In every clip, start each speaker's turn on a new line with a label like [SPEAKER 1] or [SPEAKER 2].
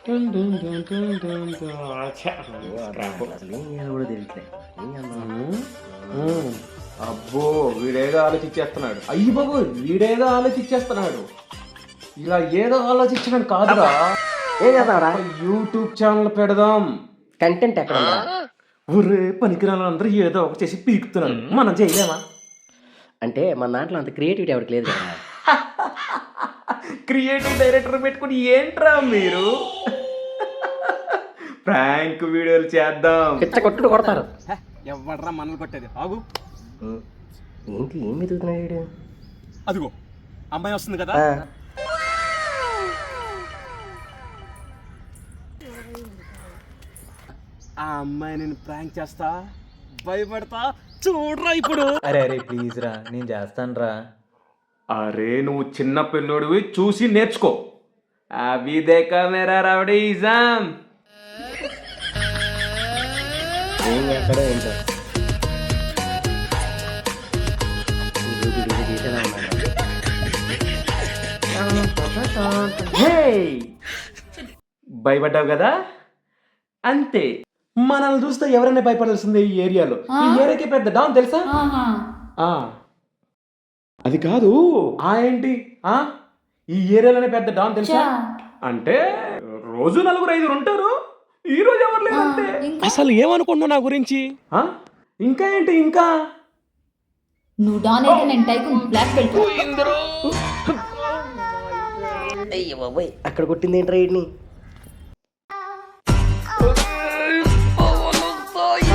[SPEAKER 1] అసలు ఏం చేయాలో కూడా తెలియట్లే. ఏం చేద్దాం?
[SPEAKER 2] అబ్బో వీడేదో ఆలోచించేస్తున్నాడు. అయ్యి బాబు వీడేదో ఆలోచించేస్తున్నాడు. ఇలా ఏదో ఆలోచించడం కాదురా.
[SPEAKER 1] ఏం చేద్దాంరా?
[SPEAKER 2] యూట్యూబ్ ఛానల్ పెడదాం.
[SPEAKER 1] కంటెంట్ ఎక్కడ ఉందా?
[SPEAKER 2] ఒరే పనికిరాలు అందరూ ఏదో ఒక చేసి పీకుతున్నాడు, మనం చేయలేమా?
[SPEAKER 1] అంటే మన దాంట్లో అంత క్రియేటివిటీ ఎవరికి లేదు కదా.
[SPEAKER 2] క్రియేటివ్ డైరెక్టర్ పెట్టుకుని ఏంట్రా మీరు? ప్రాంక్ వీడియోలు చేద్దాం.
[SPEAKER 1] పిచ్చ కొట్టుడు కొడతారు.
[SPEAKER 3] ఎవడరా మనల్ని కొట్టేది? ఆగు.
[SPEAKER 1] ఏంటి ఏం వెతుకుతున్నాడు వీడు?
[SPEAKER 3] అదిగో అమ్మాయి వస్తుంది కదా. ఆ అమ్మాయి నేను ప్రాంక్ చేస్తా, భయపడతా, చూడరా ఇప్పుడు.
[SPEAKER 4] అరే అరే ప్లీజ్ రా, నేను చేస్తాను రా.
[SPEAKER 2] అరే నువ్వు చిన్న పిల్లోడివి, చూసి నేర్చుకో. అవి దేకా మేరా రౌడీజం.
[SPEAKER 1] ఏం చేస్తాడో ఏంటో.
[SPEAKER 2] భయపడ్డావు కదా, అంతే. మనల్ని చూస్తే ఎవరైనా భయపడాల్సిందే ఈ ఏరియాలో. ఈ ఏరియాకి పెద్ద డాన్ తెలుసా? అది కాదు. ఏంటి ఈ ఏరియాలోనే పెద్ద డాన్ తెలుసా? అంటే రోజు 4-5 ఉంటారు, ఈ రోజు ఎవరు లేదంటే.
[SPEAKER 3] అసలు ఏమనుకుంటున్నావు నా గురించి?
[SPEAKER 2] ఇంకా ఏంటి? ఇంకా
[SPEAKER 5] నువ్వు డాన్ అయితే నేను టైకూన్ బ్లాక్ బెల్ట్.
[SPEAKER 1] అయ్యో బాబోయ్, అక్కడ కొట్టింది ఏంట్రా వీడిని?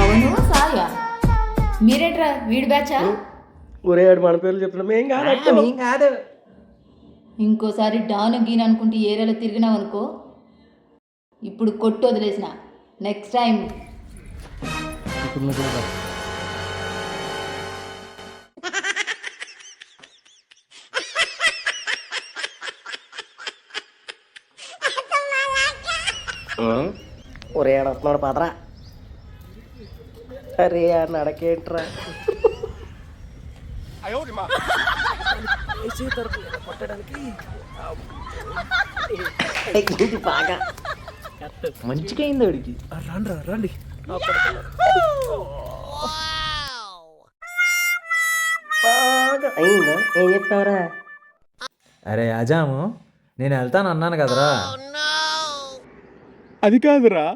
[SPEAKER 5] అవును సాయా, మీరేంట్రా వీడి బ్యాచా?
[SPEAKER 1] ఒరే ఆడు మన పేర్లు చెప్తున్నాం. ఏం కాదు.
[SPEAKER 5] ఇంకోసారి డాన్ గీన్ అనుకుంటే ఈ ఏరియాలో తిరిగినావు అనుకో, ఇప్పుడు కొట్టు వదిలేసిన. నెక్స్ట్ టైం
[SPEAKER 1] ఒరే ఆడ వస్తున్నాడు పాత్ర. అరే ఆ నడకేంట్రా? బాగా
[SPEAKER 4] మంచిగా అయింది వాడికి.
[SPEAKER 3] రండి.
[SPEAKER 1] బాగా అయిందా? ఏం చెప్తావరా?
[SPEAKER 4] అరే అజాము, నేను వెళ్తాను అన్నాను కదరా.
[SPEAKER 3] అది కాదురా,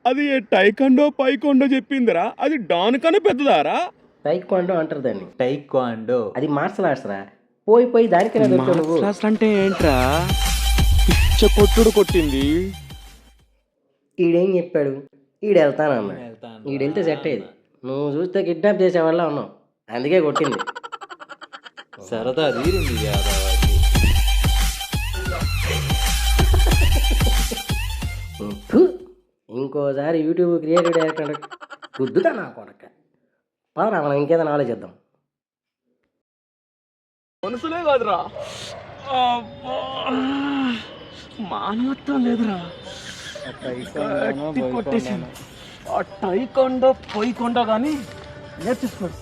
[SPEAKER 3] అది టైకండో పైకొండో చెప్పిందిరా. అది డాన్ కన్నా పెద్దదారా?
[SPEAKER 1] టైక్వాండో అంటారు దాన్ని.
[SPEAKER 4] టైక్వాండో
[SPEAKER 1] అది మార్షల్ ఆర్ట్స్ రా. పోయి దానికైనా దొరికావు నువ్వు.
[SPEAKER 3] అంటే ఏంట్రా? పిచ్చ కొట్టుడు కొట్టింది.
[SPEAKER 1] ఈడేం చెప్పాడు? ఈడు వెళ్తానన్నా. ఈడు వెళ్తే సెట్ అయ్యేది. నువ్వు చూస్తే కిడ్నాప్ చేసే వల్ల ఉన్నావు, అందుకే కొట్టింది.
[SPEAKER 4] సరదా తీరింది యాదవాకి.
[SPEAKER 1] ఇంకోసారి యూట్యూబ్ క్రియేటివ్ డైరెక్టర్ గుద్దుతా నా కొడక. పదరా మనం ఇంకేదైనా ఆలోచిద్దాం.
[SPEAKER 3] మనసులే కాదురా, మానవత్వం లేదురా. కొట్టేసింది. ఆ టైకొండో పొయ్యికొండో కానీ నేర్చేసుకోండి.